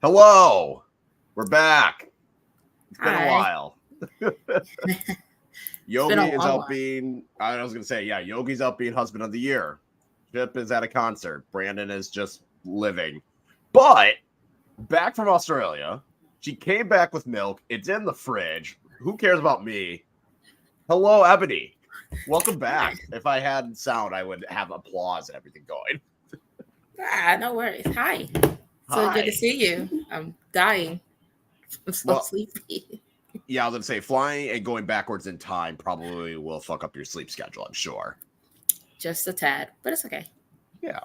Hello, we're back. It's been a Hi. while. Yogi a is long out one. being, I was going to say, yeah, Yogi's out being husband of the year. Chip is at a concert. Brandon is just living. But back from Australia, she came back with milk. It's in the fridge. Who cares about me? Hello, Ebony. Welcome back. If I had sound, I would have applause and everything going. No worries. Hi. So good to Hi. see you. I'm dying. I'm so sleepy. Yeah, I was going to say, flying and going backwards in time probably will fuck up your sleep schedule, I'm sure. Just a tad, but it's okay. Yeah.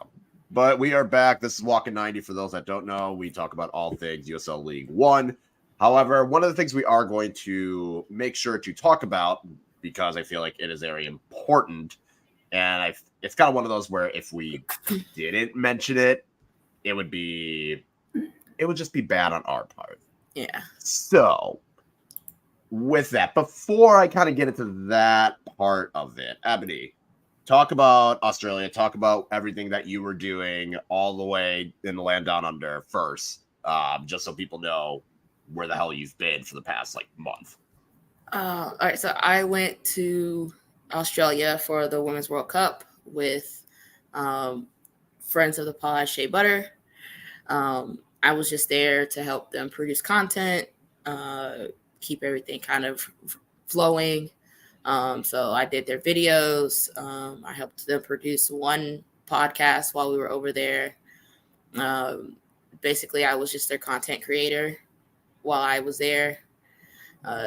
But we are back. This is Walking 90. For those that don't know, we talk about all things USL League One. However, one of the things we are going to make sure to talk about, because I feel like it is very important, and it's kind of one of those where if we didn't mention it, it would just be bad on our part. Yeah. So, with that, before I kind of get into that part of it, Ebony, talk about Australia. Talk about everything that you were doing all the way in the land down under first, just so people know where the hell you've been for the past month. All right. So I went to Australia for the Women's World Cup with friends of the pod, Shea Butter. I was just there to help them produce content, keep everything kind of flowing. So I did their videos. I helped them produce one podcast while we were over there. Basically, I was just their content creator while I was there.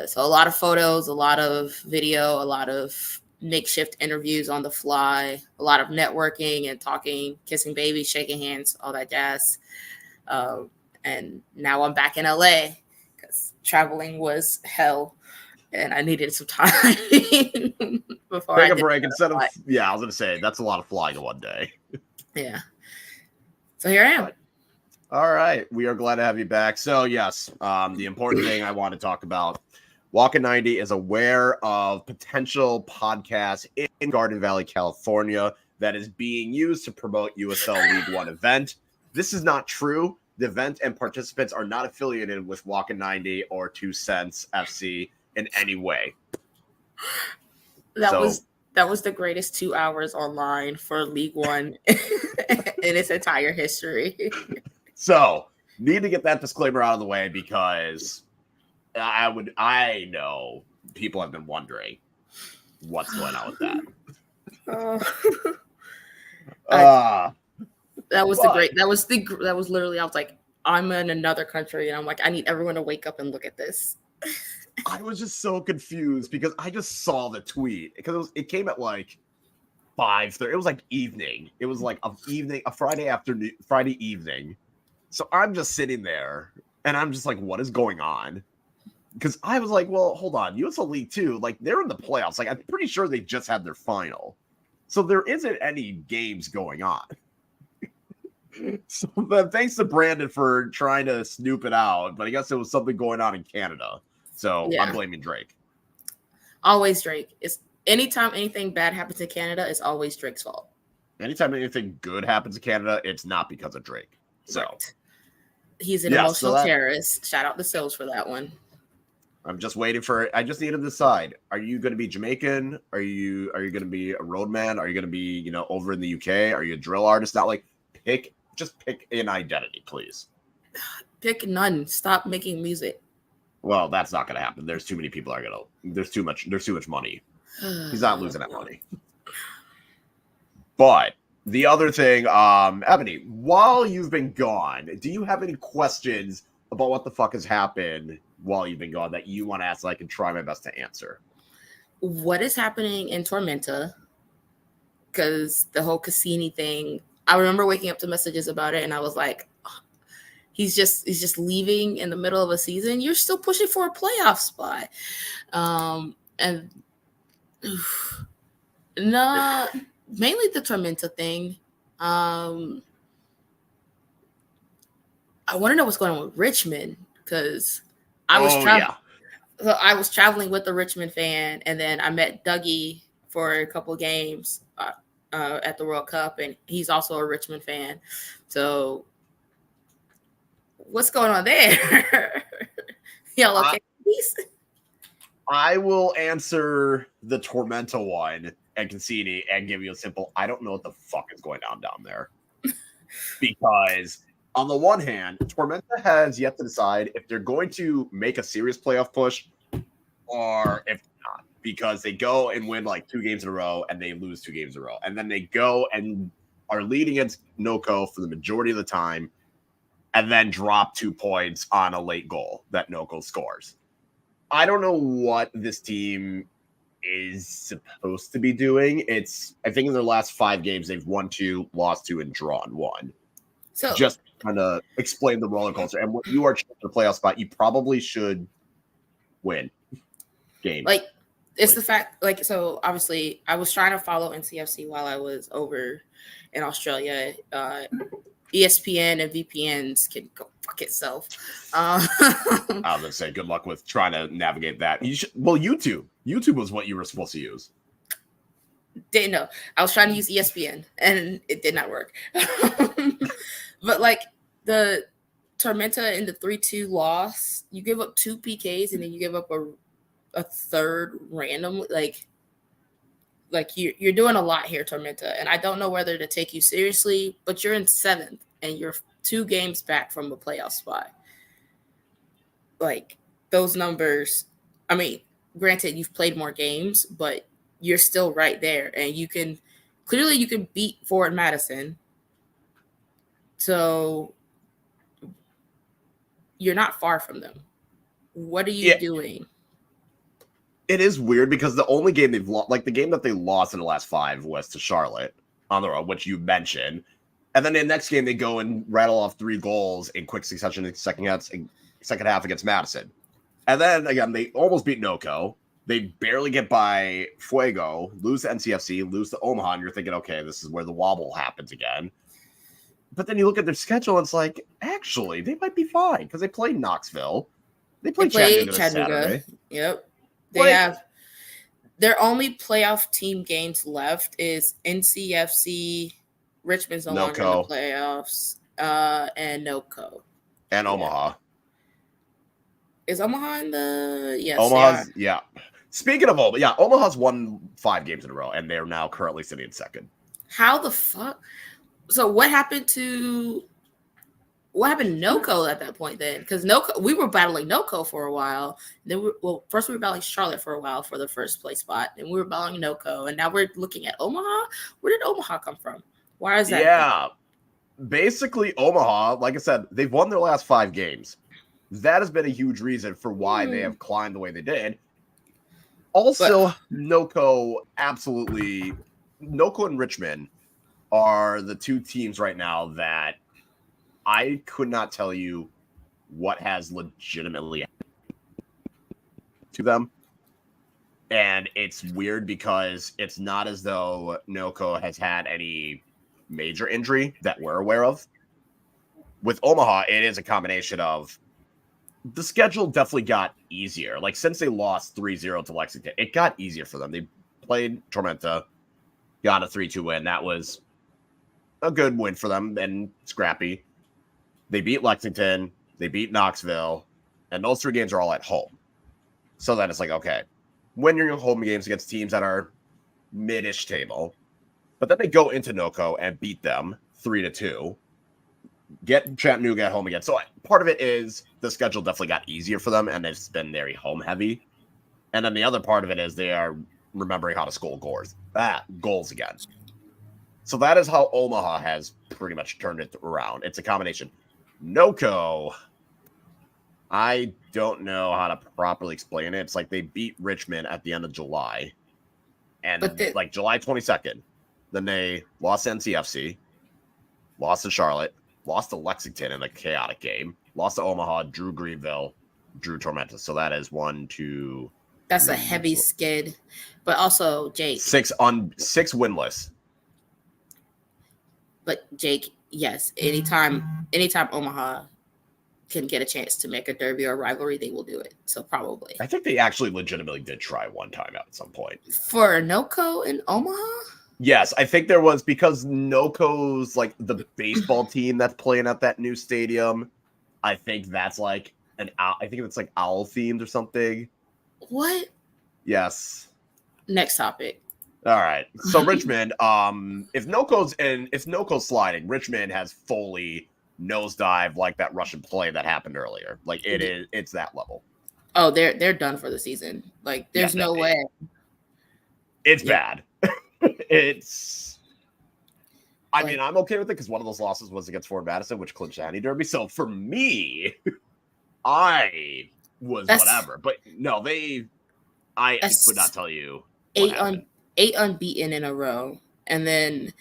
So a lot of photos, a lot of video, a lot of makeshift interviews on the fly, a lot of networking and talking, kissing babies, shaking hands, all that jazz. And now I'm back in LA because traveling was hell. And I needed some time before Take a break instead of, I was going to say, that's a lot of flying in one day. Yeah. So here I am. All right. We are glad to have you back. So, yes, the important thing I want to talk about, Walking 90 is aware of potential podcasts in Garden Valley, California, that is being used to promote USL League One event. This is not true. The event and participants are not affiliated with Walking 90 or 2 Cents FC in any way. That was the greatest 2 hours online for League One in its entire history. So, need to get that disclaimer out of the way because I know people have been wondering what's going on with that. That was literally, I was like, I'm in another country and I'm like, I need everyone to wake up and look at this. I was just so confused because I just saw the tweet because it came at 5:30. It was evening. It was a Friday evening. So I'm just sitting there and I'm just what is going on? Because I was like, well, hold on. USL League 2, they're in the playoffs. I'm pretty sure they just had their final. So there isn't any games going on. So thanks to Brandon for trying to snoop it out. But I guess there was something going on in Canada. So yeah. I'm blaming Drake. Always Drake. It's anytime anything bad happens in Canada, it's always Drake's fault. Anytime anything good happens in Canada, it's not because of Drake. So right. He's an emotional terrorist. Shout out to Sills for that one. I'm just waiting for it. I just need to decide. Are you going to be Jamaican? Are you going to be a roadman? Are you going to be, over in the UK? Are you a drill artist? Not pick an identity, please. Pick none. Stop making music. Well, that's not going to happen. There's too many people there's too much money. He's not losing that money. But the other thing, Ebony, while you've been gone, do you have any questions about what the fuck has happened while you've been gone that you want to ask, so I can try my best to answer? What is happening in Tormenta? Because the whole Cassini thing, I remember waking up to messages about it, and I was like, oh, he's just leaving in the middle of a season. You're still pushing for a playoff spot, and no, mainly the Tormenta thing. I want to know what's going on with Richmond because I was traveling with a Richmond fan, and then I met Dougie for a couple of games at the World Cup, and he's also a Richmond fan. So what's going on there? Y'all okay? Please? I will answer the Tormenta one and Cassini and give you a simple, I don't know what the fuck is going on down there. Because on the one hand, Tormenta has yet to decide if they're going to make a serious playoff push or if not. Because they go and win like 2 games in a row and they lose 2 games in a row. And then they go and are leading against Noko for the majority of the time and then drop 2 points on a late goal that Noko scores. I don't know what this team is supposed to be doing. I think in their last 5 games, they've won 2, lost 2, and drawn 1. So just kind of explain the roller coaster. And when you are in the playoff spot, you probably should win games. Like, it's the fact, like, so obviously I was trying to follow NCFC while I was over in Australia. ESPN and VPNs can go fuck itself. I was gonna say, good luck with trying to navigate that. YouTube. YouTube was what you were supposed to use. Didn't know. I was trying to use ESPN and it did not work. But like the Tormenta in the 3-2 loss, you give up 2 PKs and then you give up a third randomly. Like you're doing a lot here, Tormenta, and I don't know whether to take you seriously, but you're in 7th and you're 2 games back from a playoff spot. Like, those numbers, I mean, granted, you've played more games, but you're still right there, and you can beat Forward Madison. So you're not far from them. What are you doing? It is weird because the only game they've lost, like the game that they lost in the last 5 was to Charlotte on the road, which you mentioned. And then the next game, they go and rattle off 3 goals in quick succession in the second half against Madison. And then, again, they almost beat Noko. They barely get by Fuego, lose to NCFC, lose to Omaha, and you're thinking, okay, this is where the wobble happens again. But then you look at their schedule, and it's like, actually, they might be fine because they played Knoxville. They played Chattanooga Saturday. Yep. They have their only playoff team games left is NCFC, Richmond's no longer in the playoffs, and Noko. And Omaha. Is Omaha in the Omaha's, yeah. Speaking of Omaha, yeah, Omaha's won 5 games in a row, and they're now currently sitting in 2nd. How the fuck? So what happened to Noko at that point then? Because we were battling Noko for a while. Then first we were battling Charlotte for a while for the first place spot, and we were battling Noko, and now we're looking at Omaha. Where did Omaha come from? Why is that? Yeah, basically Omaha, like I said, they've won their last 5 games. That has been a huge reason for why they have climbed the way they did. Also, Noko and Richmond are the 2 teams right now that I could not tell you what has legitimately to them. And it's weird because it's not as though Noko has had any major injury that we're aware of. With Omaha, it is a combination of the schedule definitely got easier. Like, since they lost 3-0 to Lexington, it got easier for them. They played Tormenta, got a 3-2 win. That was a good win for them and scrappy. They beat Lexington, they beat Knoxville, and those 3 games are all at home. So then it's like, okay, win your home games against teams that are mid-ish table, but then they go into Noko and beat them 3-2, get Chattanooga at home again. So part of it is the schedule definitely got easier for them, and it's been very home heavy. And then the other part of it is they are remembering how to score goals again. So that is how Omaha has pretty much turned it around. It's a combination. Noko, I don't know how to properly explain it. It's like they beat Richmond at the end of July. And like July 22nd. Then they lost to NCFC, lost to Charlotte, lost to Lexington in a chaotic game, lost to Omaha, drew Greenville, drew Tormenta. So that is 1, 2. That's a heavy skid. But also, Jake. 6 winless. But Jake, yes, anytime Omaha can get a chance to make a derby or rivalry, they will do it. So probably. I think they actually legitimately did try one time at some point. For Noko in Omaha? Yes, I think there was, because Noko's like the baseball team that's playing at that new stadium. I think that's like I think it's like owl themed or something. What? Yes. Next topic. All right. So Richmond, if Noko's sliding, Richmond has fully nosedive like that Russian play that happened earlier. Like it's that level. Oh, they're done for the season. Like there's no way. It's bad. I mean, I'm okay with it because one of those losses was against Fort Madison, which clinched the Henny Derby. So for me, I was whatever. But no, I could not tell you. 8 unbeaten in a row. And then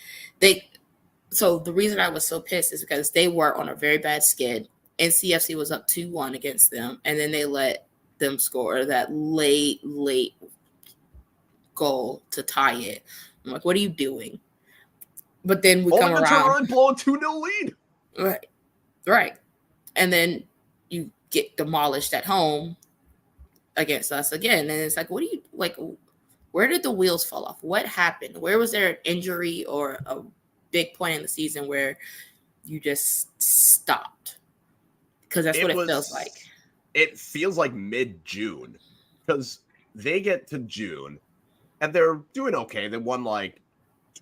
so the reason I was so pissed is because they were on a very bad skid. NCFC was up 2-1 against them. And then they let them score that late goal to tie it. I'm like, what are you doing? But then we come around and blow a 2-0 lead. Right. And then you get demolished at home against us again. And it's like, what do you like? Where did the wheels fall off? What happened? Where was there an injury or a big point in the season where you just stopped? Because that's what it feels like. It feels like mid-June because they get to June and they're doing okay. They won like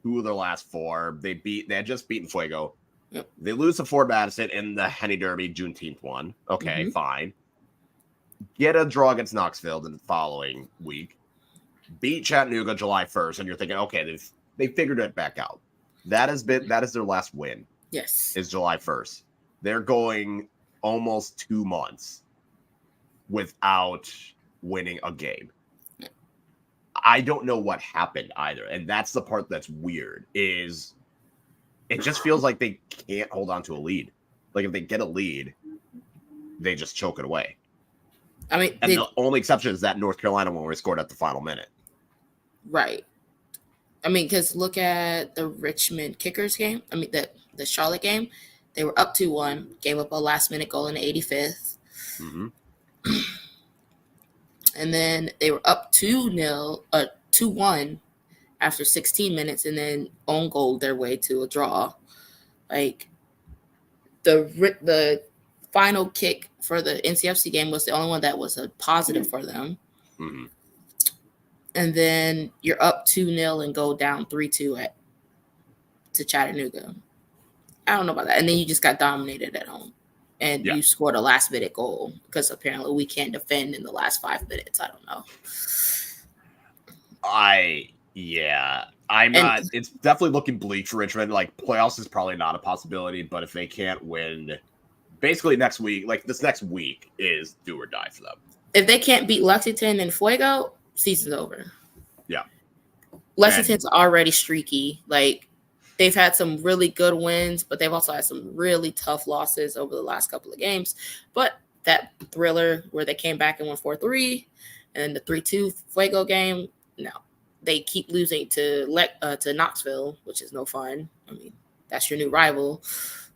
2 of their last 4. They had just beaten Fuego. Yep. They lose to Fort Madison in the Henny Derby Juneteenth one. Okay, fine. Get a draw against Knoxville in the following week. Beat Chattanooga July 1st, and you're thinking, okay, they figured it back out. That is their last win. Yes, is July 1st. They're going almost 2 months without winning a game. I don't know what happened either, and that's the part that's weird. Is it just feels like they can't hold on to a lead. Like if they get a lead, they just choke it away. I mean, and the only exception is that North Carolina one where we scored at the final minute. Right. I mean, because look at the Richmond Kickers game. I mean, the Charlotte game. They were up 2-1, gave up a last-minute goal in the 85th. Mm-hmm. And then they were up 2-1 after 16 minutes, and then own goal their way to a draw. Like, the final kick for the NCFC game was the only one that was a positive for them. Mm-hmm. And then you're up 2-0 and go down 3-2 to Chattanooga. I don't know about that. And then you just got dominated at home. And you scored a last-minute goal because apparently we can't defend in the last 5 minutes. I don't know. It's definitely looking bleak for Richmond. Like, playoffs is probably not a possibility, but if they can't win, basically next week, like this next week is do or die for them. If they can't beat Lexington and Fuego, season's over. Yeah. Lexington's already streaky. Like, they've had some really good wins, but they've also had some really tough losses over the last couple of games. But that thriller where they came back and won 4-3, and then the 3-2 Fuego game, no. They keep losing to Knoxville, which is no fun. I mean, that's your new rival.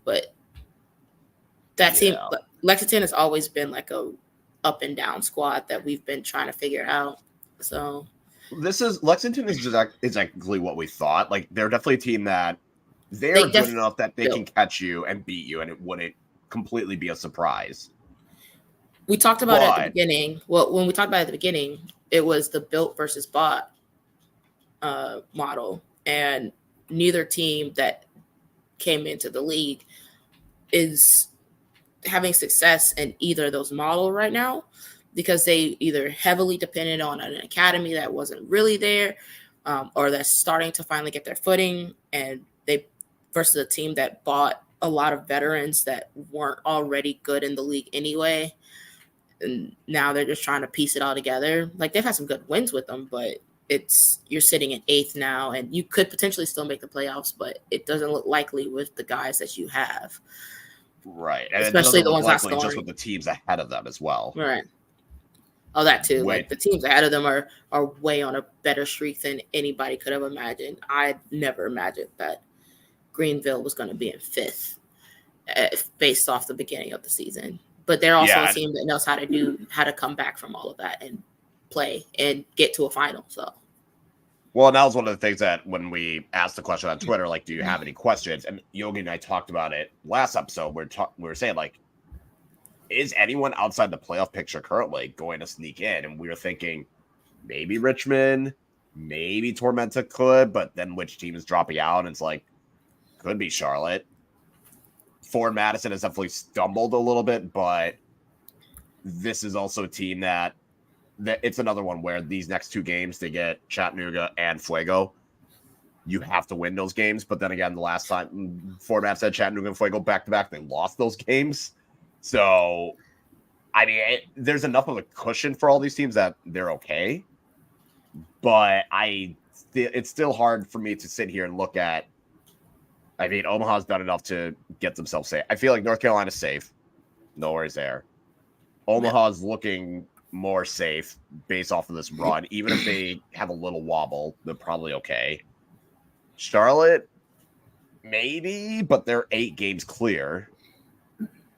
But that team, Lexington has always been like a up and down squad that we've been trying to figure out. So Lexington is exactly what we thought. Like, they're definitely a team that they're good enough that they can catch you and beat you, and it wouldn't completely be a surprise. We talked about it at the beginning. Well, when we talked about it at the beginning, it was the built versus bought model, and neither team that came into the league is having success in either of those models right now, because they either heavily depended on an academy that wasn't really there, or that's starting to finally get their footing, and they versus a team that bought a lot of veterans that weren't already good in the league anyway, and now they're just trying to piece it all together. Like, they've had some good wins with them, but you're sitting in 8th now, and you could potentially still make the playoffs, but it doesn't look likely with the guys that you have. Right. And especially the ones not scoring. Just with the teams ahead of them as well. Right. Oh, that too. Like, the teams ahead of them are way on a better streak than anybody could have imagined. I never imagined that Greenville was going to be in 5th based off the beginning of the season. But they're also a team that knows how to come back from all of that and play and get to a final. So. Well, and that was one of the things that when we asked the question on Twitter, like, do you have any questions? And Yogi and I talked about it last episode. We were saying, like, is anyone outside the playoff picture currently going to sneak in? And we were thinking maybe Richmond, maybe Tormenta could, but then which team is dropping out? And it's like, could be Charlotte. Forward Madison has definitely stumbled a little bit, but this is also a team that it's another one where these next two games, they get Chattanooga and Fuego. You have to win those games. But then again, the last time Forward Madison, Chattanooga, and Fuego back-to-back, they lost those games. So, I mean, there's enough of a cushion for all these teams that they're okay. But it's still hard for me to sit here and look at. I mean, Omaha's done enough to get themselves safe. I feel like North Carolina's safe. No worries there. Omaha's looking more safe based off of this run. Even if they have a little wobble, they're probably okay. Charlotte, maybe, but they're 8 games clear.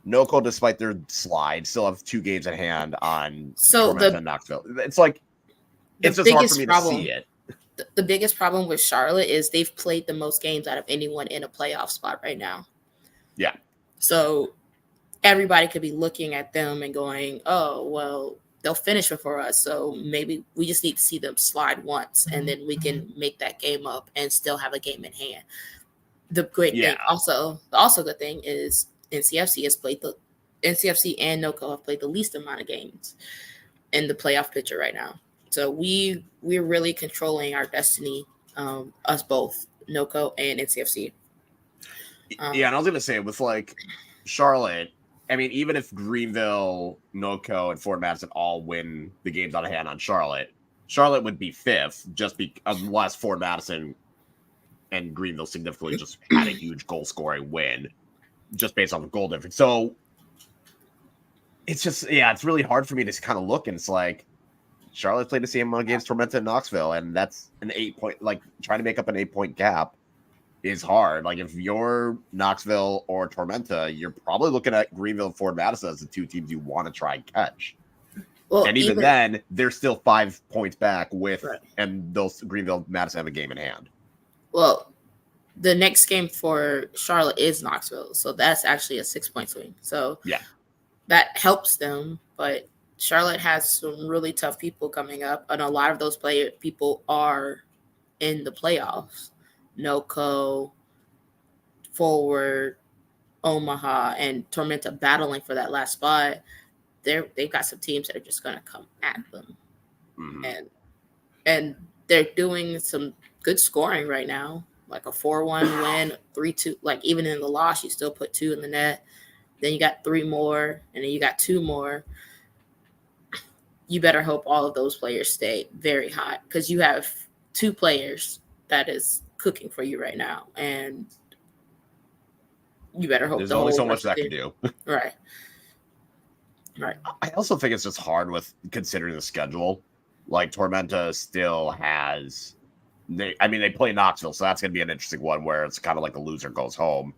NoCo, despite their slide, still have 2 games at hand on Tormenta and Knoxville. It's like, it's just hard for me to see it. The biggest problem with Charlotte is they've played the most games out of anyone in a playoff spot right now. Yeah. So everybody could be looking at them and going, oh, well, they'll finish before us. So maybe we just need to see them slide once and then we can make that game up and still have a game in hand. The great thing also good thing is NCFC and NoCo have played the least amount of games in the playoff picture right now. So we're really controlling our destiny, us both, NoCo and NCFC. And I was going to say, with like Charlotte, I mean, even if Greenville, NoCo, and Fort Madison all win the games out of hand on Charlotte would be 5th, unless Fort Madison and Greenville significantly just had a huge goal-scoring win, just based on the goal difference. So it's just, it's really hard for me to kind of look, and it's like, Charlotte played the same amount of games Tormenta and Knoxville, and that's an 8-point, like, trying to make up an 8-point gap is hard. Like, if you're Knoxville or Tormenta, you're probably looking at Greenville and Fort Madison as the 2 teams you want to try and catch. Well, and even then, they're still 5 points back and those Greenville, Madison have a game in hand. Well, the next game for Charlotte is Knoxville, so that's actually a 6-point swing. So that helps them, but Charlotte has some really tough people coming up, and a lot of those people are in the playoffs. NoCo, Forward, Omaha, and Tormenta battling for that last spot. They've got some teams that are just going to come at them, and they're doing some good scoring right now, like a 4-1 win, 3-2. Like even in the loss, you still put 2 in the net. Then you got 3 more, and then you got 2 more. You better hope all of those players stay very hot, because you have 2 players that is cooking for you right now, and you better hope there's only so much that can do. Right. I also think it's just hard with considering the schedule. Like Tormenta still has, they play Knoxville, so that's going to be an interesting one where it's kind of like the loser goes home.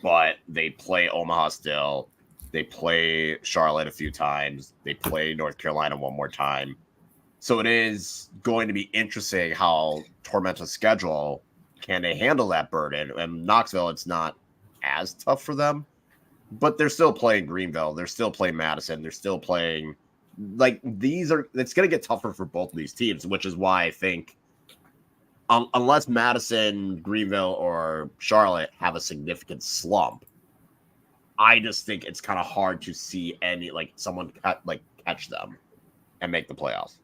But they play Omaha still. They play Charlotte a few times. They play North Carolina one more time. So it is going to be interesting how Tormenta's schedule, can they handle that burden? And Knoxville, it's not as tough for them, but they're still playing Greenville. They're still playing Madison. They're still playing, like, it's going to get tougher for both of these teams, which is why I think unless Madison, Greenville, or Charlotte have a significant slump, I just think it's kind of hard to see someone catch them and make the playoffs.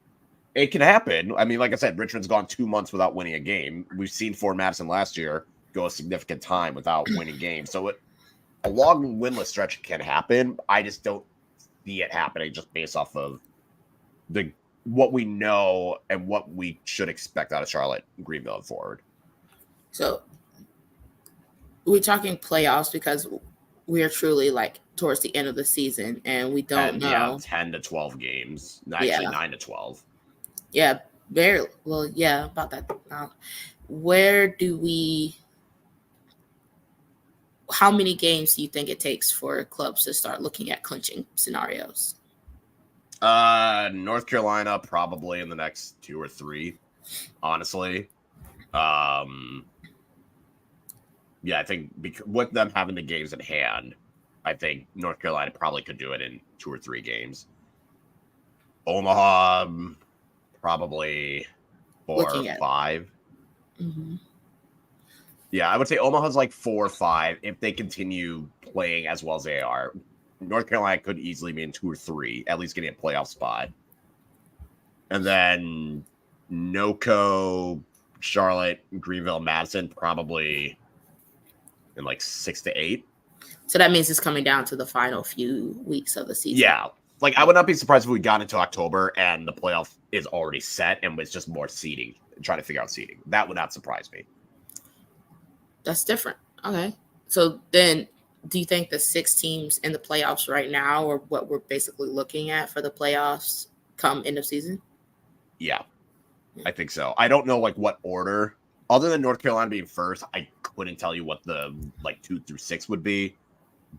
It can happen. I mean, like I said, Richmond's gone 2 months without winning a game. We've seen Fort Madison last year go a significant time without winning games. So a long winless stretch can happen. I just don't see it happening just based off of what we know and what we should expect out of Charlotte, Greenville, and Forward. So we're talking playoffs because we are truly towards the end of the season, and we don't know. Yeah, 10 to 12 games. Actually, 9 to 12. Yeah, barely. Well, yeah, about that. How many games do you think it takes for clubs to start looking at clinching scenarios? North Carolina probably in the next 2 or 3, honestly. Yeah, I think with them having the games at hand, I think North Carolina probably could do it in 2 or 3 games. Omaha, probably 4 or 5. Mm-hmm. Yeah, I would say Omaha's like 4 or 5 if they continue playing as well as they are. North Carolina could easily be in 2 or 3, at least getting a playoff spot. And then NoCo, Charlotte, Greenville, Madison, probably in like 6 to 8. So that means it's coming down to the final few weeks of the season. Yeah. Like, I would not be surprised if we got into October and the playoff is already set and it's just more seeding, trying to figure out seeding. That would not surprise me. That's different. Okay. So then do you think the 6 teams in the playoffs right now are what we're basically looking at for the playoffs come end of season? Yeah, I think so. I don't know like what order. Other than North Carolina being first, I couldn't tell you what the like 2 through 6 would be.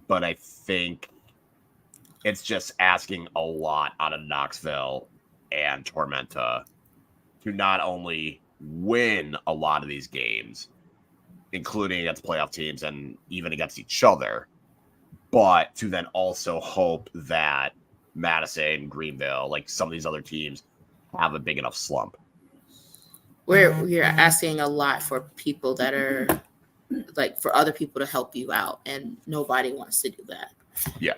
But I think it's just asking a lot out of Knoxville and Tormenta to not only win a lot of these games, including against playoff teams and even against each other, but to then also hope that Madison, Greenville, like some of these other teams, have a big enough slump. We're asking a lot for people that are like for other people to help you out, and nobody wants to do that. Yeah.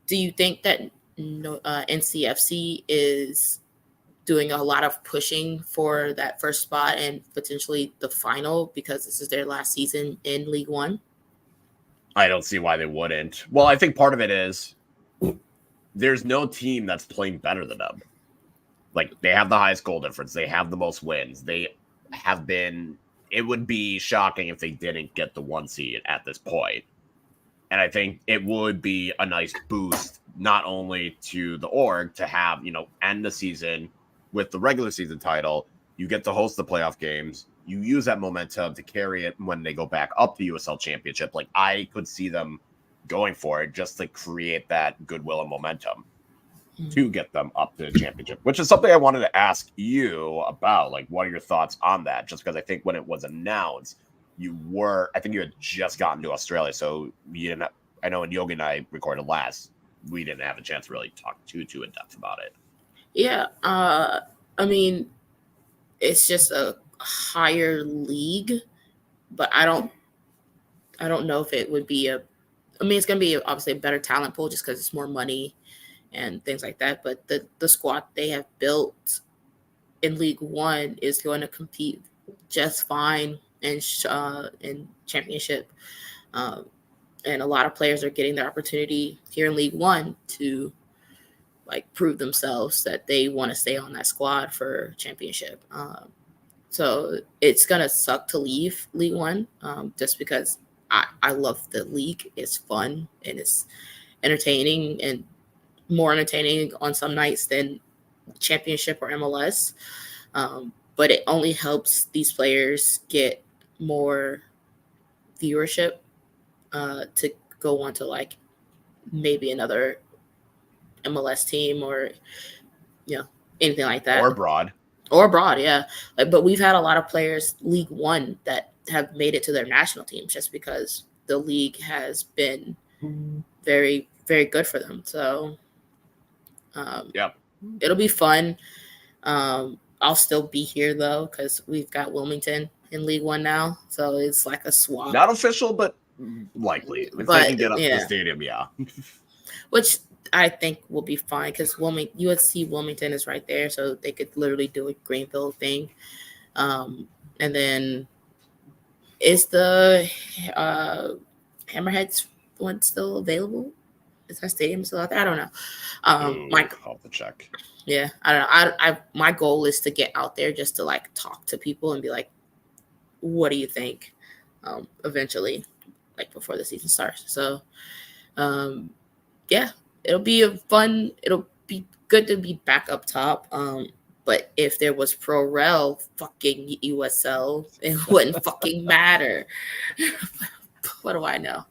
Do you think that NCFC is doing a lot of pushing for that first spot and potentially the final because this is their last season in League One? I don't see why they wouldn't. Well, I think part of it is there's no team that's playing better than them. Like, they have the highest goal difference. They have the most wins. They have been... It would be shocking if they didn't get the 1 seed at this point. And I think it would be a nice boost, not only to the org to have, end the season with the regular season title. You get to host the playoff games. You use that momentum to carry it when they go back up to USL Championship. Like, I could see them going for it just to create that goodwill and momentum to get them up to the championship, which is something I wanted to ask you about. Like, what are your thoughts on that? Just because I think when it was announced, I think you had just gotten to Australia. So I know when Yogi and I recorded last, we didn't have a chance to really talk too in depth about it. Yeah. I mean, it's just a higher league, but I don't know if it would be it's going to be obviously a better talent pool just because it's more money and things like that. But the squad they have built in League One is going to compete just fine in championship. And a lot of players are getting their opportunity here in League One to like prove themselves that they want to stay on that squad for championship. So it's going to suck to leave League One just because I love the league. It's fun and it's entertaining and more entertaining on some nights than championship or MLS. But it only helps these players get more viewership to go on to like maybe another MLS team or anything like that. Or abroad, yeah. But we've had a lot of players League One that have made it to their national teams just because the league has been very, very good for them. So it'll be fun. I'll still be here though because we've got Wilmington in League One now, so it's like a swap. Not official, but likely. If they can get up to the stadium, yeah. Which I think will be fine because USC Wilmington is right there, so they could literally do a Greenville thing. And then is the Hammerheads one still available? Is that stadium still out there? I don't know. I'll have to check. Yeah, I don't know. My goal is to get out there just to like talk to people and be like, what do you think? Eventually, like before the season starts. So, yeah, it'll be it'll be good to be back up top. But if there was Pro Rel fucking USL, it wouldn't fucking matter. What do I know?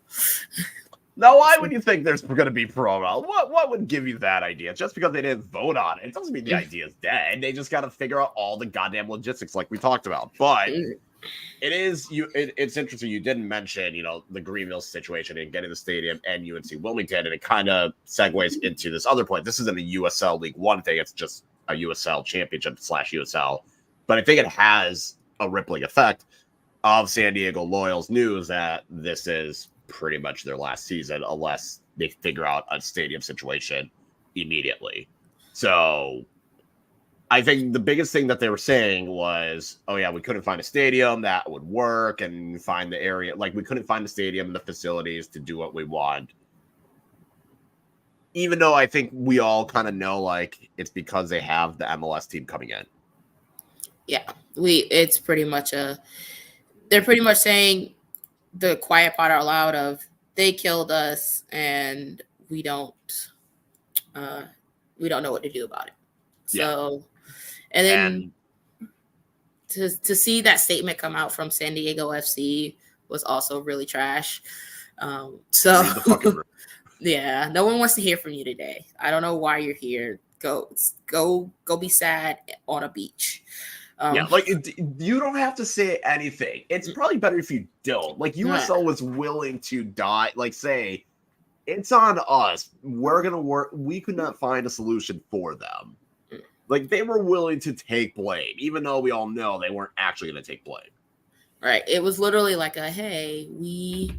Now, why would you think there's going to be promo? What would give you that idea? Just because they didn't vote on it, it doesn't mean the idea is dead. They just got to figure out all the goddamn logistics, like we talked about. But it's interesting. You didn't mention, the Greenville situation and getting the stadium and UNC Wilmington, and it kind of segues into this other point. This isn't a USL League One thing; it's just a USL Championship / USL. But I think it has a rippling effect of San Diego Loyals news that this is pretty much their last season unless they figure out a stadium situation immediately. So I think the biggest thing that they were saying was, oh yeah, we couldn't find a stadium that would work and find the area. Like, we couldn't find the stadium and the facilities to do what we want. Even though I think we all kind of know, like, it's because they have the MLS team coming in. Yeah, it's pretty much they're pretty much saying the quiet part out loud of they killed us and we don't know what to do about it. So, and then to see that statement come out from San Diego FC was also really trash. Yeah, no one wants to hear from you today. I don't know why you're here. Go be sad on a beach. You don't have to say anything. It's probably better if you don't. Like, USL was willing to die. Like, say, it's on us. We're going to work. We could not find a solution for them. Like, they were willing to take blame, even though we all know they weren't actually going to take blame. Right. It was literally like hey, we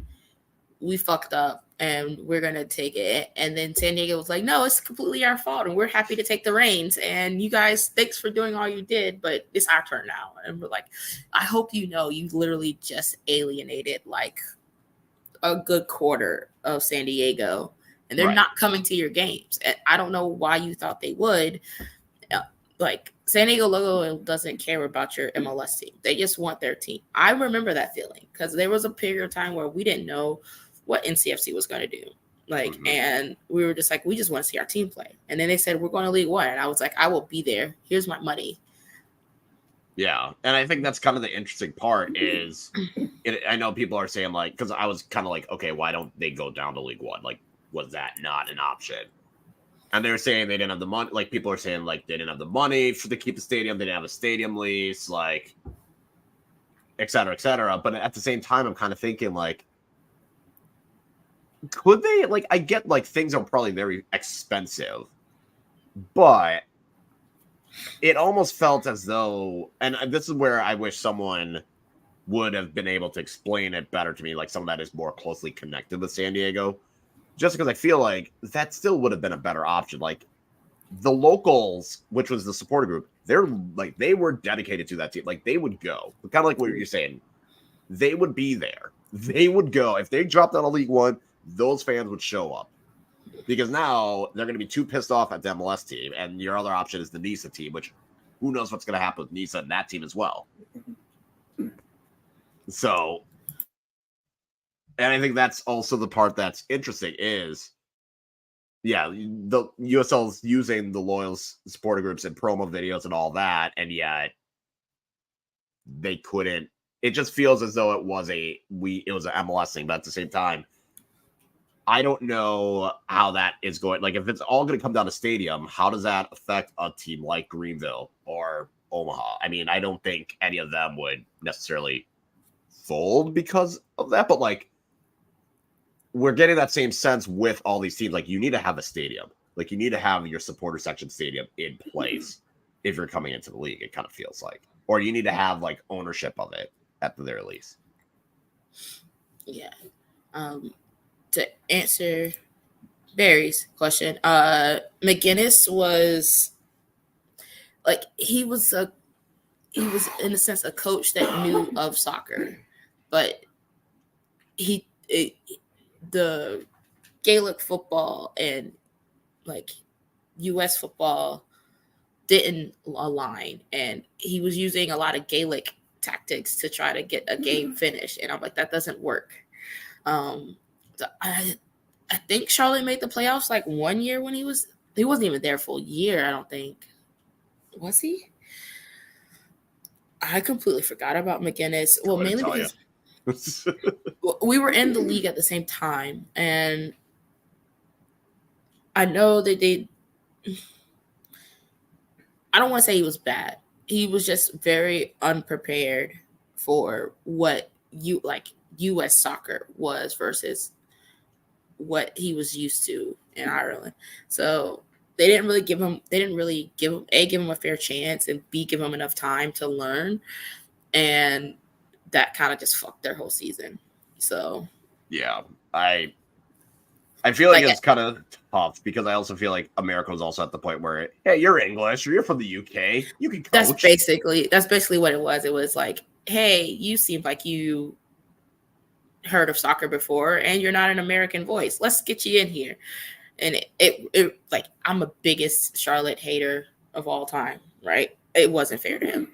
fucked up and we're going to take it. And then San Diego was like, no, it's completely our fault. And we're happy to take the reins. And you guys, thanks for doing all you did, but it's our turn now. And we're like, I hope you literally just alienated like a good quarter of San Diego. And they're not coming to your games. And I don't know why you thought they would. Like, San Diego Logo doesn't care about your MLS team. They just want their team. I remember that feeling because there was a period of time where we didn't know what NCFC was going to do. Like, and we were just like, we just want to see our team play. And then they said, we're going to League One. And I was like, I will be there. Here's my money. Yeah. And I think that's kind of the interesting part is I know people are saying, like, because I was kind of like, okay, why don't they go down to League One? Like, was that not an option? And they were saying they didn't have the money. Like, people are saying, like, they didn't have the money to keep the stadium. They didn't have a stadium lease, like, et cetera, et cetera. But at the same time, I'm kind of thinking, like, could they, like, I get, like, things are probably very expensive, but it almost felt as though, and this is where I wish someone would have been able to explain it better to me, like someone that is more closely connected with San Diego, just because I feel like that still would have been a better option. Like, the locals, which was the supporter group, they were dedicated to that team. Like, they would go, kind of like what you're saying. They would be there. They would go. If they dropped out of League One, those fans would show up because now they're going to be too pissed off at the MLS team. And your other option is the NISA team, which who knows what's going to happen with NISA and that team as well. So, and I think that's also the part that's interesting is, yeah, the USL's using the Loyals supporter groups and promo videos and all that. And yet they couldn't, it just feels as though it was an MLS thing, but at the same time, I don't know how that is going. Like, if it's all going to come down to stadium, how does that affect a team like Greenville or Omaha? I mean, I don't think any of them would necessarily fold because of that, but like, we're getting that same sense with all these teams. Like, you need to have a stadium. Like, you need to have your supporter section stadium in place if you're coming into the league, it kind of feels like. Or you need to have, like, ownership of it at the very least. Yeah. To answer Barry's question, McGinnis was like, he was in a sense a coach that knew of soccer, but the Gaelic football and like US football didn't align, and he was using a lot of Gaelic tactics to try to get a game finished, and I'm like, that doesn't work. So I think Charlotte made the playoffs like 1 year when he wasn't even there for a year, I don't think. Was he? I completely forgot about McGinnis. Well, mainly because We were in the league at the same time, and I know that they. I don't want to say he was bad. He was just very unprepared for what U.S. soccer was versus what he was used to in Ireland. So they didn't really give him. They didn't really give him a fair chance, and B, give him enough time to learn, and that kind of just fucked their whole season. So yeah, I feel like it's kind of tough because I also feel like America was also at the point where, hey, you're English or you're from the UK, you can coach. That's basically what it was. It was like, hey, you seem like you heard of soccer before and you're not an American voice. Let's get you in here. And it like, I'm the biggest Charlotte hater of all time, right? It wasn't fair to him.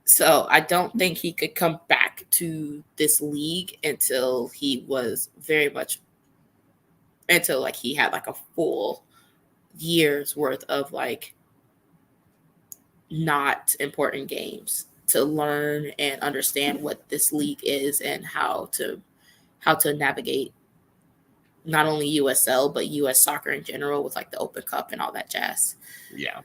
So I don't think he could come back to this league until he was until like he had like a full year's worth of like not important games to learn and understand what this league is and how to navigate not only USL but US soccer in general with like the Open Cup and all that jazz. Yeah.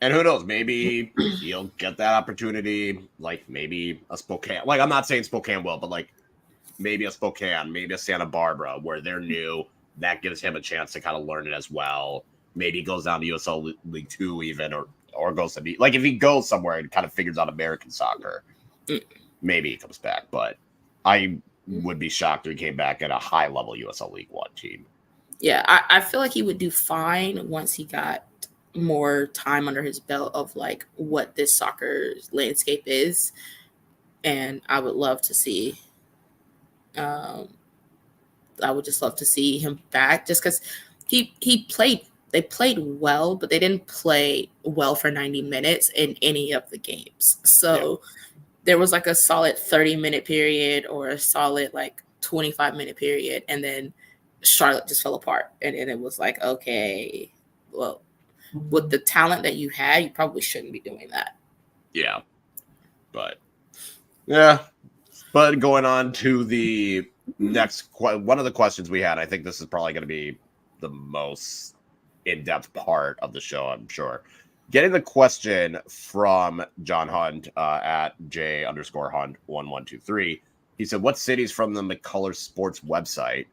And who knows, maybe he'll get that opportunity, like maybe a Spokane. Like, I'm not saying Spokane will, but like maybe a Spokane, maybe a Santa Barbara where they're new. That gives him a chance to kind of learn it as well. Maybe he goes down to USL League 2 even, or goes to like if he goes somewhere and kind of figures out American soccer, maybe he comes back. But I would be shocked if he came back at a high level USL League 1 team. Yeah, I feel like he would do fine once he got more time under his belt of like what this soccer landscape is. And I would love to see I would just love to see him back just because they played well, but they didn't play well for 90 minutes in any of the games. So there was like a solid 30-minute period or a solid like 25-minute period. And then Charlotte just fell apart. And it was like, okay, well, with the talent that you had, you probably shouldn't be doing that. Yeah. But going on to the next one of the questions we had, I think this is probably going to be the most in-depth part of the show, I'm sure. Getting the question from John Hunt at J_Hunt1123. He said, what cities from the McCullers Sports website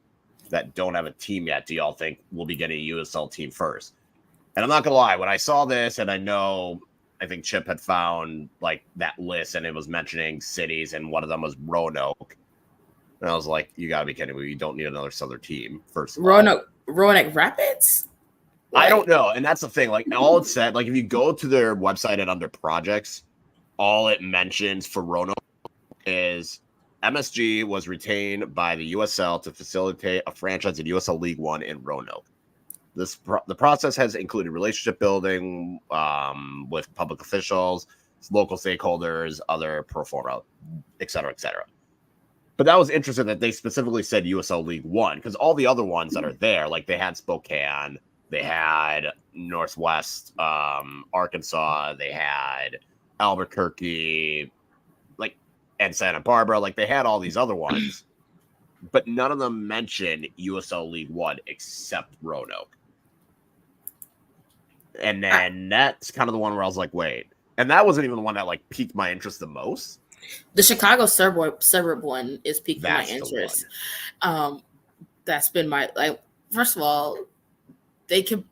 that don't have a team yet do y'all think will be getting a USL team first? And I'm not going to lie, when I saw this, and I think Chip had found like that list and it was mentioning cities and one of them was Roanoke. And I was like, you got to be kidding me. You don't need another Southern team, first of all. Roanoke Rapids? I don't know. And that's the thing. Like, all it said, like, if you go to their website and under projects, all it mentions for Roanoke is MSG was retained by the USL to facilitate a franchise in USL League 1 in Roanoke. The process has included relationship building with public officials, local stakeholders, other pro forma, et cetera, et cetera. But that was interesting that they specifically said USL League 1 because all the other ones that are there, like they had Spokane, they had Northwest Arkansas, they had Albuquerque, like, and Santa Barbara, like they had all these other ones, but none of them mention USL League 1 except Roanoke. And then that's kind of the one where I was like, wait. And that wasn't even the one that like piqued my interest the most. The Chicago suburb one is piquing my interest. That's been my, like, first of all, they can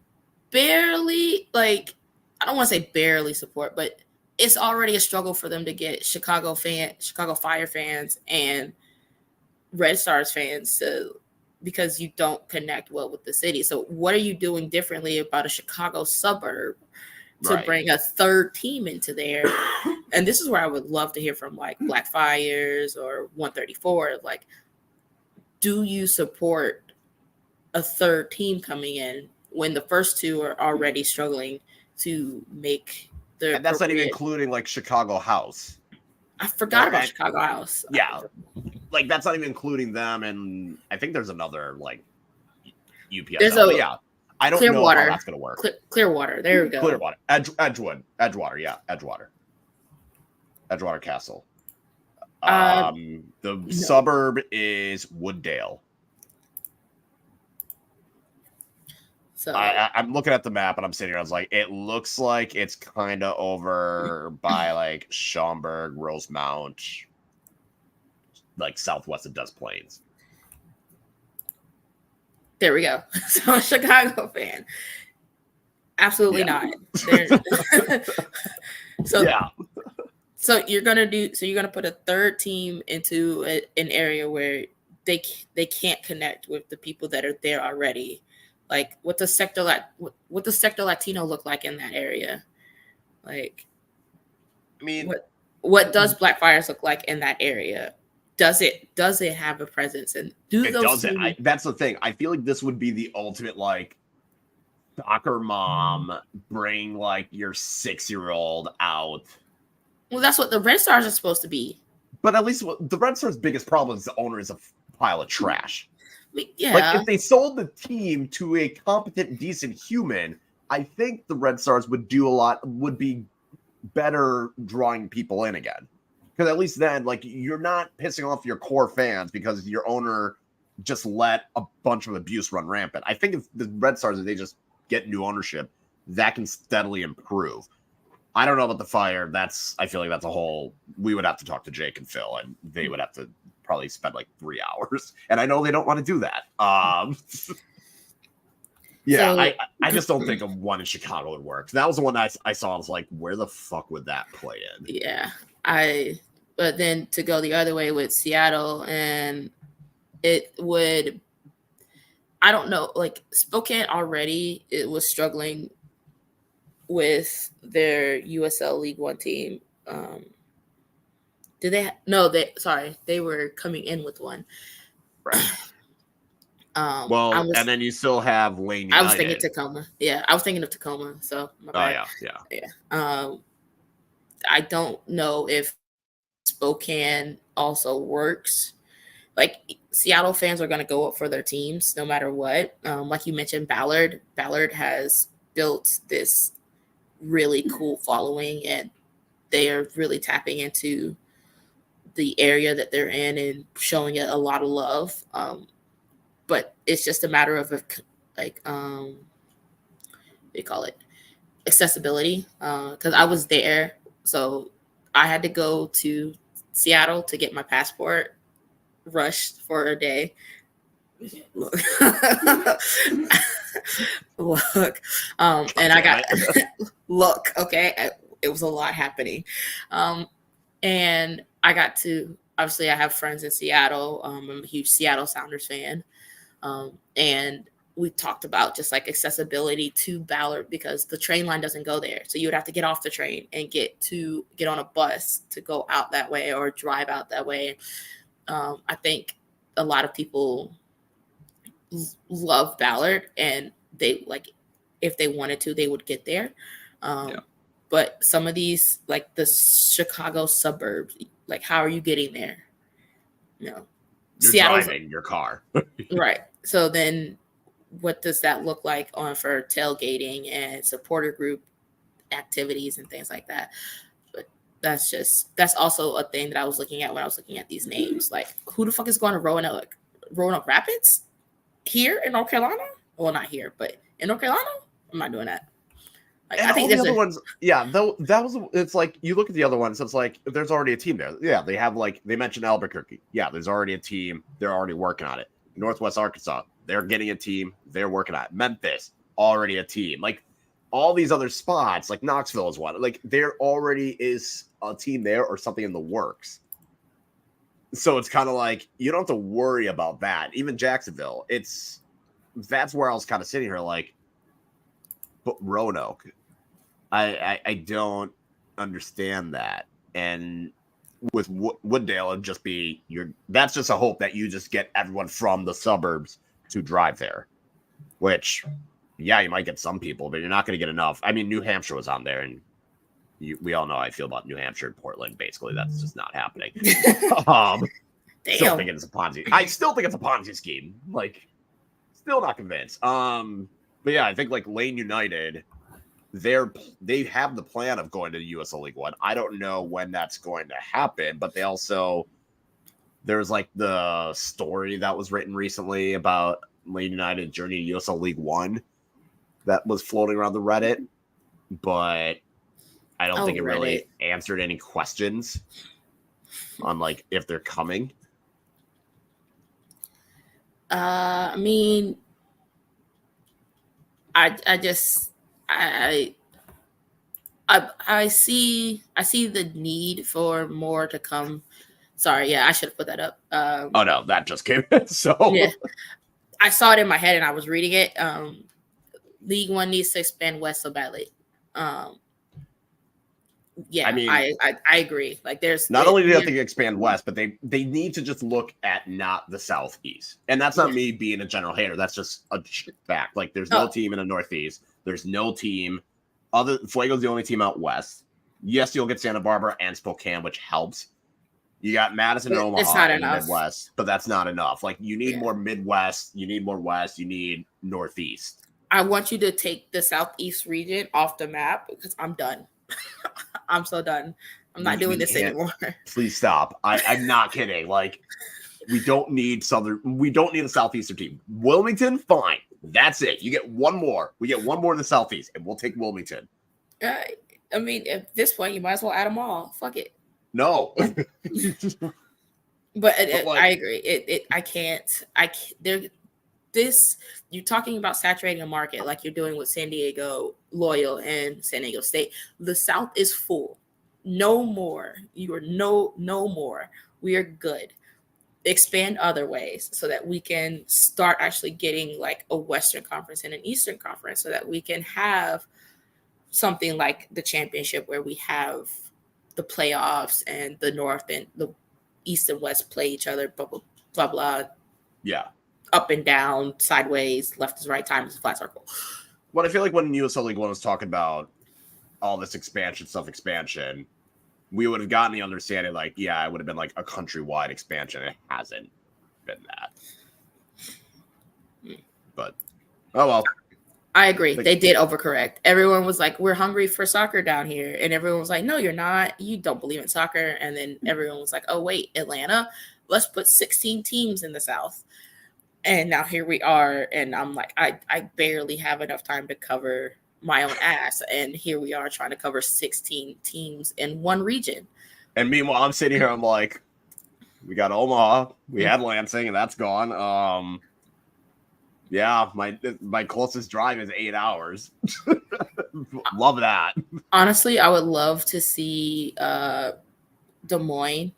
barely, like, I don't want to say barely support, but it's already a struggle for them to get Chicago Fire fans and Red Stars fans because you don't connect well with the city. So what are you doing differently about a Chicago suburb to bring a third team into there? And this is where I would love to hear from like Black Fires or 134. Like, do you support a third team coming in when the first two are already struggling to make the? And that's not even including like Chicago House. I forgot about Chicago House. Yeah. Like, that's not even including them, and I think there's another, like, UPS. I don't know how that's going to work. Clearwater, there we go. Edgewater. Edgewater Castle. The No. suburb is Wooddale. So I'm looking at the map and I'm sitting here. I was like, it looks like it's kind of over by like Schaumburg, Rosemount, like southwest of Des Plaines. there we go. So a Chicago fan. Absolutely Yeah. not. So Yeah. So you're gonna put a third team into an area where they can't connect with the people that are there already. Like what does sector Latino look like in that area? Like, I mean, what does Black Fires look like in that area? Does it have a presence? And it doesn't. That's the thing. I feel like this would be the ultimate like soccer mom bring like your 6-year-old out. Well, that's what the Red Stars are supposed to be. But at least the Red Stars' biggest problem is the owner is a pile of trash. Yeah. Like if they sold the team to a competent, decent human, I think the Red Stars would be better drawing people in again. Because at least then, like, you're not pissing off your core fans because your owner just let a bunch of abuse run rampant. I think if the Red Stars, if they just get new ownership, that can steadily improve. I don't know about the Fire. I feel like that's a whole. We would have to talk to Jake and Phil, and they would have to probably spend like 3 hours. And I know they don't want to do that. Yeah, so, I just don't think one in Chicago would work. That was the one I saw. I was like, where the fuck would that play in? Yeah, but then to go the other way with Seattle, and it would, I don't know, like Spokane already, it was struggling with their USL League One team. They were coming in with one. Right. And then you still have Lane United. I was thinking Tacoma. Yeah, I was thinking of Tacoma. So my bad. Yeah. I don't know if Spokane also works. Like Seattle fans are going to go up for their teams no matter what. Like you mentioned, Ballard has built this really cool following, and they are really tapping into the area that they're in and showing it a lot of love. But it's just a matter of like what do you call it, accessibility. Because I was there, so I had to go to Seattle to get my passport, rushed for a day. Look, and I got look. Okay, it was a lot happening, and I got to. Obviously, I have friends in Seattle. I'm a huge Seattle Sounders fan. And we talked about just like accessibility to Ballard because the train line doesn't go there. So you would have to get off the train and get on a bus to go out that way or drive out that way. I think a lot of people love Ballard, and they like, if they wanted to, they would get there. But some of these, like the Chicago suburbs, like how are you getting there? You're driving your car. Right. So then what does that look like for tailgating and supporter group activities and things like that? But that's also a thing that I was looking at when I was looking at these names. Like, who the fuck is going to Roanoke Rapids here in North Carolina? Well, not here, but in North Carolina? I'm not doing that. Like, I think the other ones, it's like you look at the other ones, it's like there's already a team there. Yeah, they have they mentioned Albuquerque. Yeah, there's already a team. They're already working on it. Northwest Arkansas, they're getting a team. They're working on it. Memphis, already a team. Like all these other spots, like Knoxville is one. Like there already is a team there or something in the works. So it's kind of like you don't have to worry about that. Even Jacksonville, that's where I was kind of sitting here like, but Roanoke, I don't understand that. And with Wooddale, it'd just be that's just a hope that you just get everyone from the suburbs to drive there, which, yeah, you might get some people, but you're not going to get enough. I mean, New Hampshire was on there, and we all know how I feel about New Hampshire and Portland. Basically, that's just not happening. Still think it's a Ponzi. I still think it's a Ponzi scheme. Like, still not convinced. But yeah, I think like Lane United, they have the plan of going to the USL League One. I don't know when that's going to happen, but there's like the story that was written recently about Lane United journey to USL League One that was floating around the Reddit, but I don't think it really answered any questions on like if they're coming. I mean, I see the need for more to come. Sorry, yeah, I should have put that up. Oh no, that just came in. So yeah, I saw it in my head and I was reading it. League One needs to expand west so badly. Yeah, I mean, I agree. Like, there's not only do they have to expand west, but they need to just look at not the southeast. And that's not me being a general hater. That's just a fact. Like, there's no team in the northeast. There's no team. Fuego's the only team out west. Yes, you'll get Santa Barbara and Spokane, which helps. You got Madison and Omaha in the Midwest, but that's not enough. Like, you need more Midwest. You need more West. You need Northeast. I want you to take the Southeast region off the map because I'm done. I'm so done. I'm not doing this anymore. Please stop. I'm not kidding. Like, we don't need a Southeastern team. Wilmington, fine. That's it. You get one more. We get one more in the Southeast, and we'll take Wilmington. I mean, at this point, you might as well add them all. Fuck it. No. but I agree. I can't. You're talking about saturating a market like you're doing with San Diego Loyal and San Diego State. The South is full. No more. You are no more. We are good. Expand other ways so that we can start actually getting like a Western Conference and an Eastern Conference so that we can have something like the championship where we have the playoffs and the North and the East and West play each other, blah, blah, blah, blah. Yeah. Up and down, sideways, left is right, time is a flat circle. Well, I feel like when USL League One was talking about all this expansion, we would have gotten the understanding, like, yeah, it would have been like a countrywide expansion. It hasn't been that. But, oh well. I agree. They did overcorrect. Everyone was like, we're hungry for soccer down here. And everyone was like, no, you're not. You don't believe in soccer. And then everyone was like, oh, wait, Atlanta, let's put 16 teams in the South. And now here we are. And I'm like, I barely have enough time to cover my own ass. And here we are trying to cover 16 teams in one region. And meanwhile, I'm sitting here, I'm like, we got Omaha, we had Lansing, and that's gone. Yeah, my closest drive is 8 hours. Love that. Honestly, I would love to see Des Moines.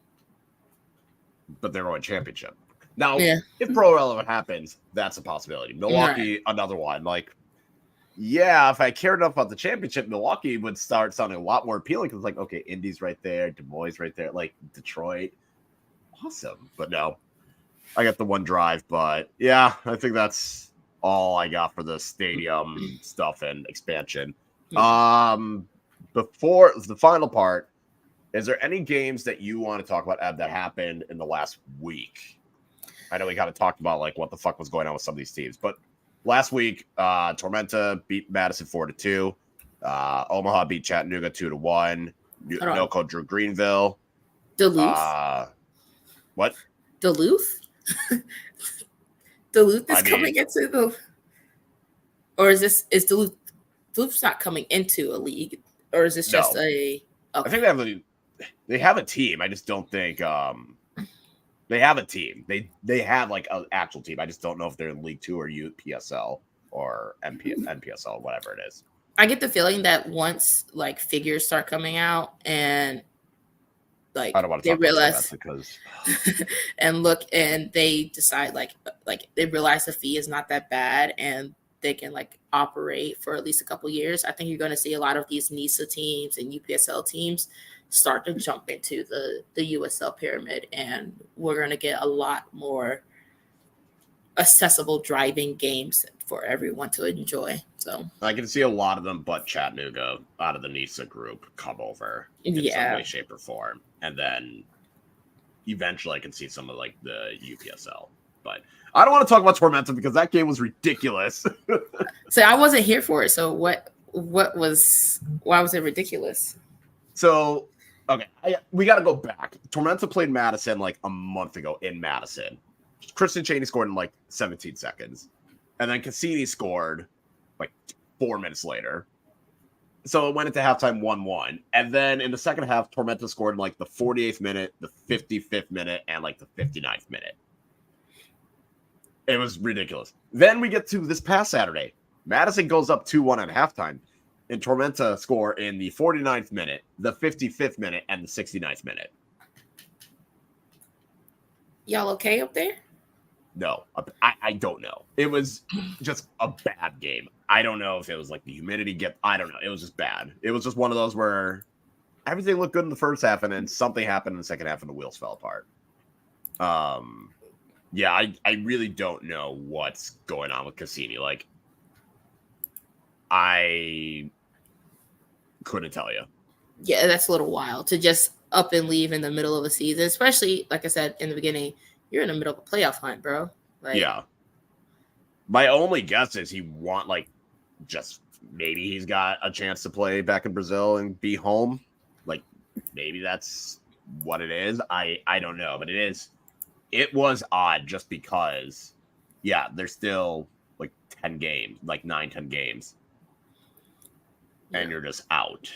But they're going championship. Now, if Pro Relevant happens, that's a possibility. Milwaukee, another one. Like, yeah, if I cared enough about the championship, Milwaukee would start sounding a lot more appealing because, like, okay, Indy's right there, Des Moines right there, like Detroit. Awesome. But no, I got the one drive. But yeah, I think that's all I got for the stadium stuff and expansion. Before the final part, is there any games that you want to talk about, Ed, that happened in the last week? I know we kind of talked about like what the fuck was going on with some of these teams, but last week, Tormenta beat Madison 4-2. Omaha beat Chattanooga 2-1. Noco drew Greenville. Duluth. What? Duluth? Duluth is coming into the, or is Duluth's not coming into a league, or is this just a? Okay. I think they have a team. I just don't think they have a team. They have like an actual team. I just don't know if they're in League Two or UPSL or NPSL, whatever it is. I get the feeling that once like figures start coming out and like I don't want to talk about that because and look and they decide like they realize the fee is not that bad and they can like operate for at least a couple years. I think you're going to see a lot of these NISA teams and UPSL teams start to jump into the USL pyramid, and we're going to get a lot more accessible driving games for everyone to enjoy. So I can see a lot of them, but Chattanooga out of the NISA group come over in some way, shape, or form, and then eventually I can see some of like the UPSL. But I don't want to talk about Tormenta because that game was ridiculous. So I wasn't here for it. So what why was it ridiculous? So, okay, we got to go back. Tormenta played Madison like a month ago in Madison. Kristen Chaney scored in like 17 seconds. And then Cassini scored like 4 minutes later. So it went into halftime 1-1. And then in the second half, Tormenta scored in like the 48th minute, the 55th minute, and like the 59th minute. It was ridiculous. Then we get to this past Saturday. Madison goes up 2-1 at halftime. And Tormenta score in the 49th minute, the 55th minute, and the 69th minute. Y'all okay up there? No, I don't know. It was just a bad game. I don't know if it was like the humidity I don't know. It was just bad. It was just one of those where everything looked good in the first half, and then something happened in the second half, and the wheels fell apart. Yeah, I really don't know what's going on with Cassini. Like, I couldn't tell you. Yeah, that's a little wild to just up and leave in the middle of a season, especially like I said in the beginning. You're in the middle of a playoff hunt, bro. Like, yeah. My only guess is just maybe he's got a chance to play back in Brazil and be home. Like, maybe that's what it is. I don't know, but it was odd just because, yeah, there's still like 10 games, like 9-10 games. Yeah. And you're just out.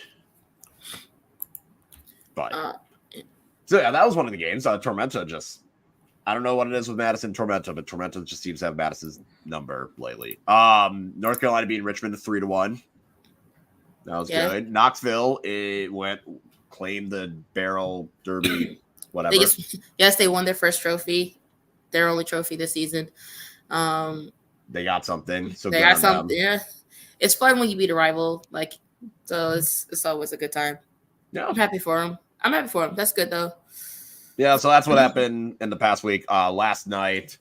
But so yeah, that was one of the games. Tormenta just, I don't know what it is with Madison Tormenta, but Tormenta just seems to have Madison's number lately. North Carolina beating Richmond 3-1. That was good. Knoxville, claimed the Barrel Derby, whatever. Yes, they won their first trophy, their only trophy this season. They got something. So they got something. Yeah, it's fun when you beat a rival. Like, so it's always a good time. Yeah, I'm happy for them. That's good though. Yeah, so that's what happened in the past week. Last night,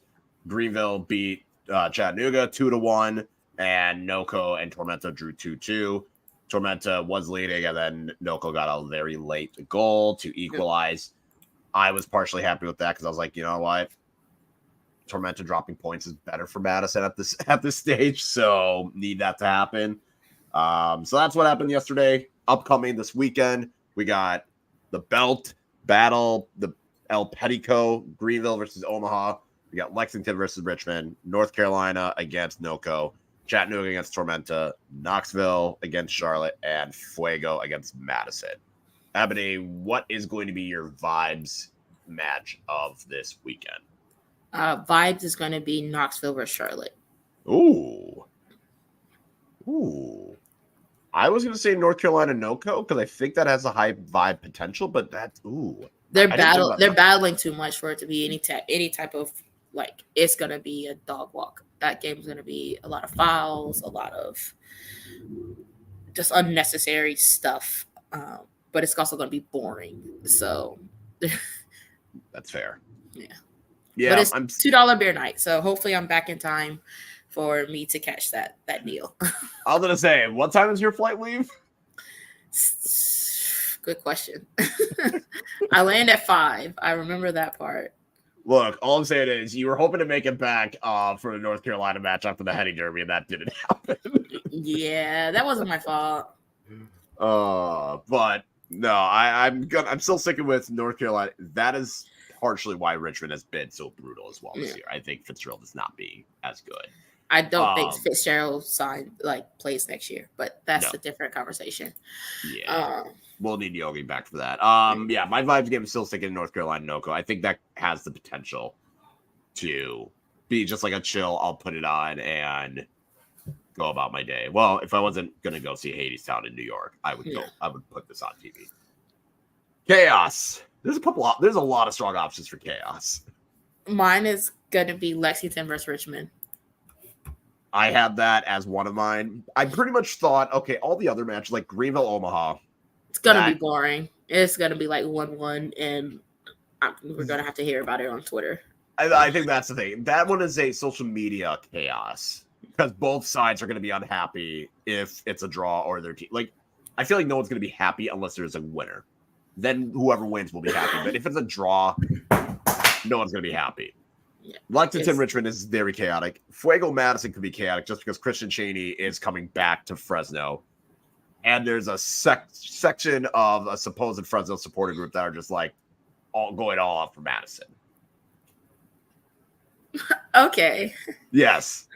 Greenville beat Chattanooga 2-1, and NoCo and Tormenta drew 2-2. Tormenta was leading, and then NoCo got a very late goal to equalize. I was partially happy with that because I was like, you know what? Tormenta dropping points is better for Madison at this stage, so need that to happen. So that's what happened yesterday. Upcoming this weekend, we got the belt battle, the El Pettico, Greenville versus Omaha. We got Lexington versus Richmond, North Carolina against NoCo, Chattanooga against Tormenta, Knoxville against Charlotte, and Fuego against Madison. Ebony, what is going to be your vibes match of this weekend? Vibes is going to be Knoxville versus Charlotte. Ooh. I was going to say North Carolina NoCo because I think that has a high vibe potential, but they're battling too much for it to be any type of, like, it's going to be a dog walk. That game's going to be a lot of fouls, a lot of just unnecessary stuff. But it's also going to be boring. So that's fair. Yeah. Yeah. But it's $2 beer night. So hopefully I'm back in time for me to catch that deal. I was going to say, what time is your flight leave? Good question. I land at 5. I remember that part. Look, all I'm saying is you were hoping to make it back for the North Carolina match after the Henny Derby, and that didn't happen. Yeah, that wasn't my fault. But no, I'm still sticking with North Carolina. That is partially why Richmond has been so brutal as well this year. I think Fitzgerald is not being as good. I don't think Fitzgerald plays next year, but that's a different conversation. Yeah. We'll need Yogi back for that. Yeah, my vibes game is still sticking in North Carolina NoCo. I think that has the potential to be just like a chill. I'll put it on and go about my day. Well, if I wasn't gonna go see Hadestown in New York, I would go. I would put this on TV. Chaos. There's a lot of strong options for chaos. Mine is gonna be Lexington versus Richmond. I had that as one of mine. I pretty much thought, okay, all the other matches like Greenville, Omaha. It's gonna be boring. It's gonna be like 1-1, and we're gonna have to hear about it on Twitter. I think that's the thing. That one is a social media chaos because both sides are going to be unhappy if it's a draw or their team. Like, I feel like no one's going to be happy unless there's a winner. Then whoever wins will be happy. But if it's a draw, no one's going to be happy. Yeah, Lexington Richmond is very chaotic. Fuego Madison could be chaotic just because Christian Chaney is coming back to Fresno. and there's a section of a supposed Fresno supporter group that are just like all going all out for Madison. Okay. Yes.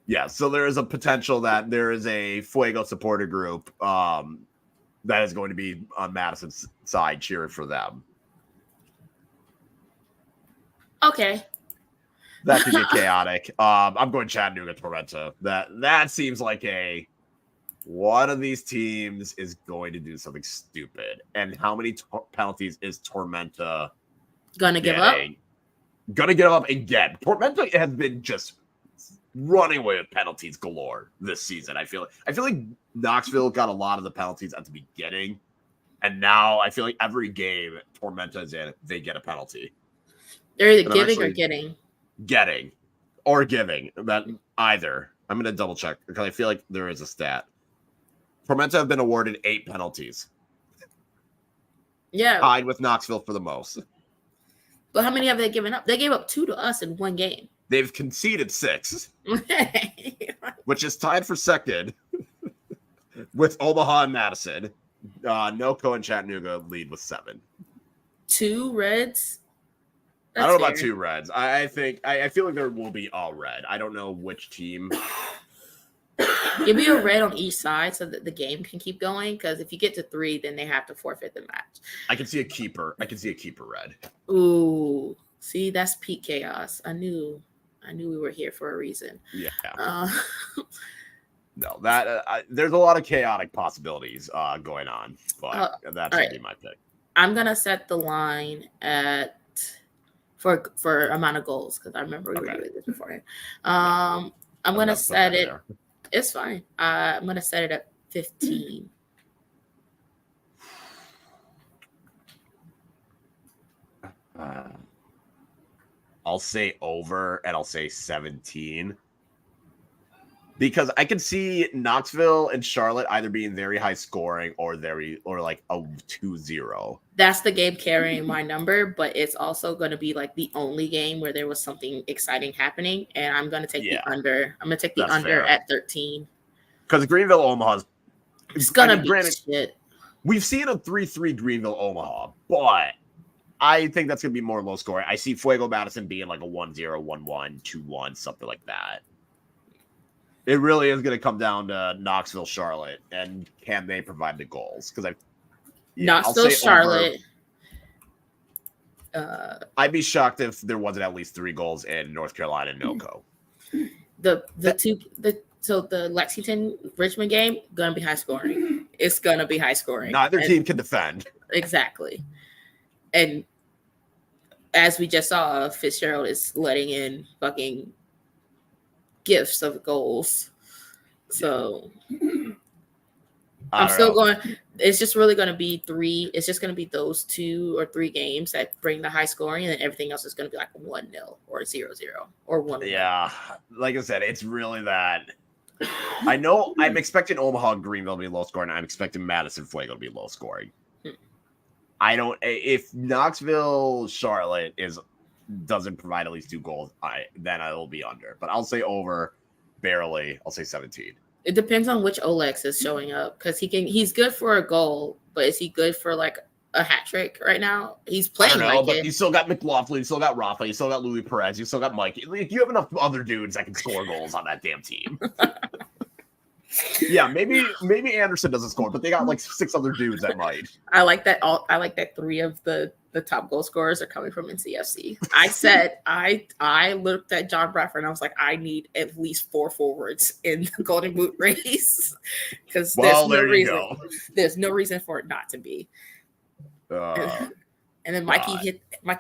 Yeah, so there is a potential that there is a Fuego supporter group that is going to be on Madison's side cheering for them. Okay. That could get chaotic. I'm going Chattanooga Tormenta. That seems like one of these teams is going to do something stupid. And how many penalties is Tormenta Gonna give up? Gonna give up again. Tormenta has been just running away with penalties galore this season. I feel like Knoxville got a lot of the penalties at the beginning, and now I feel like every game Tormenta is in, they get a penalty. They're either giving or getting. Getting or giving. That either. I'm gonna double check because I feel like there is a stat. Tormenta have been awarded 8 penalties. Yeah. Tied with Knoxville for the most. But how many have they given up? They gave up 2 to us in one game. They've conceded 6, which is tied for second with Omaha and Madison. NoCo and Chattanooga lead with 7. 2 Reds? I don't know about 2 Reds. I think I feel like there will be all red. I don't know which team. Give me a red on each side so that the game can keep going. Because if you get to 3, then they have to forfeit the match. I can see a keeper. red. Ooh, see, that's peak chaos. I knew we were here for a reason. Yeah. No, that there's a lot of chaotic possibilities going on, but that's gonna be my pick. I'm gonna set the line at for amount of goals because I remember we were doing this beforehand. I'm gonna set it. There. It's fine. I'm gonna set it at 15. I'll say over, and I'll say 17. Because I can see Knoxville and Charlotte either being very high scoring or like a 2-0. That's the game carrying my number, but it's also going to be like the only game where there was something exciting happening, and I'm going to take the under. I'm going to take the under fair. At 13. Because Greenville Omaha's it's going to be shit. We've seen a 3-3 Greenville Omaha, but I think that's going to be more low scoring. I see Fuego Madison being like a 1-0, 1-1, 2-1, something like that. It really is going to come down to Knoxville, Charlotte, and can they provide the goals? Because Knoxville, Charlotte. I'd be shocked if there wasn't at least 3 goals in North Carolina and NoCo. So the Lexington Richmond game gonna be high scoring. It's gonna be high scoring. Neither team can defend. Exactly, and as we just saw, Fitzgerald is letting in fucking gifts of goals. So I'm still going. It's just really going to be 3. It's just going to be those 2 or 3 games that bring the high scoring, and then everything else is going to be like 1-0 or 0-0 or 1-1. Yeah, like I said, it's really that. I know I'm expecting Omaha and Greenville to be low scoring. I'm expecting Madison Fuego to be low scoring. I don't. If Knoxville Charlotte doesn't provide at least 2 goals, then I will be under. But I'll say over, barely. I'll say 17. It depends on which Olex is showing up because he's good for a goal, but is he good for like a hat trick right now? He's playing but you still got McLaughlin, you still got Rafa, you still got Louis Perez, you still got Mike. Like, you have enough other dudes that can score goals on that damn team. Yeah, maybe Anderson doesn't score, but they got like 6 other dudes that might. I like that. I like that 3 of the top goal scorers are coming from NCFC. I said I looked at John Bradford and I was like, I need at least 4 forwards in the Golden Boot race because there's no reason for it not to be. And then Mikey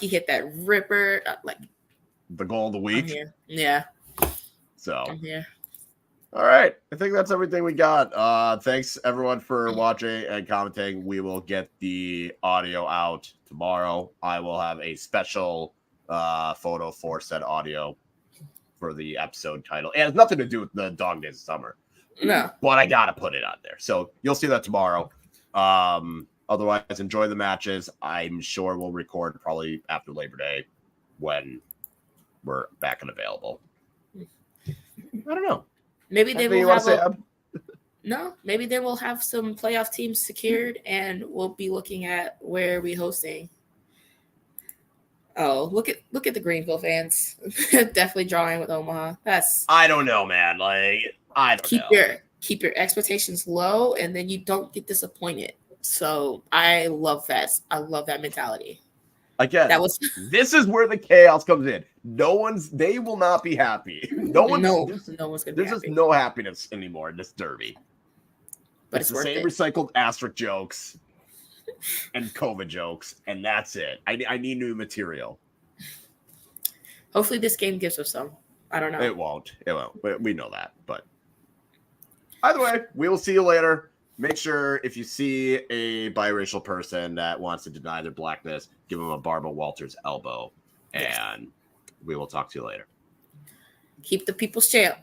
hit that ripper like the goal of the week. Yeah. So I'm here. All right. I think that's everything we got. Thanks everyone for watching and commenting. We will get the audio out tomorrow. I will have a special photo for said audio for the episode title. It has nothing to do with the Dog Days of Summer. No. But I got to put it on there. So you'll see that tomorrow. Otherwise, enjoy the matches. I'm sure we'll record probably after Labor Day when we're back and available. I don't know. Maybe they will have No, maybe then we'll have some playoff teams secured, and we'll be looking at where we hosting. Oh, look at the Greenville fans. Definitely drawing with Omaha. That's I don't know, man. Like, I don't know. Keep your expectations low, and then you don't get disappointed. So I love that. I love that mentality. Again, this is where the chaos comes in. They will not be happy. No one's gonna be happy. There's just no happiness anymore in this derby. But it's the same recycled asterisk jokes and COVID jokes, and that's it. I need new material. Hopefully this game gives us some. I don't know. It won't. We know that. But either way, we will see you later. Make sure if you see a biracial person that wants to deny their blackness, give them a Barbara Walters elbow, and we will talk to you later. Keep the people's champ.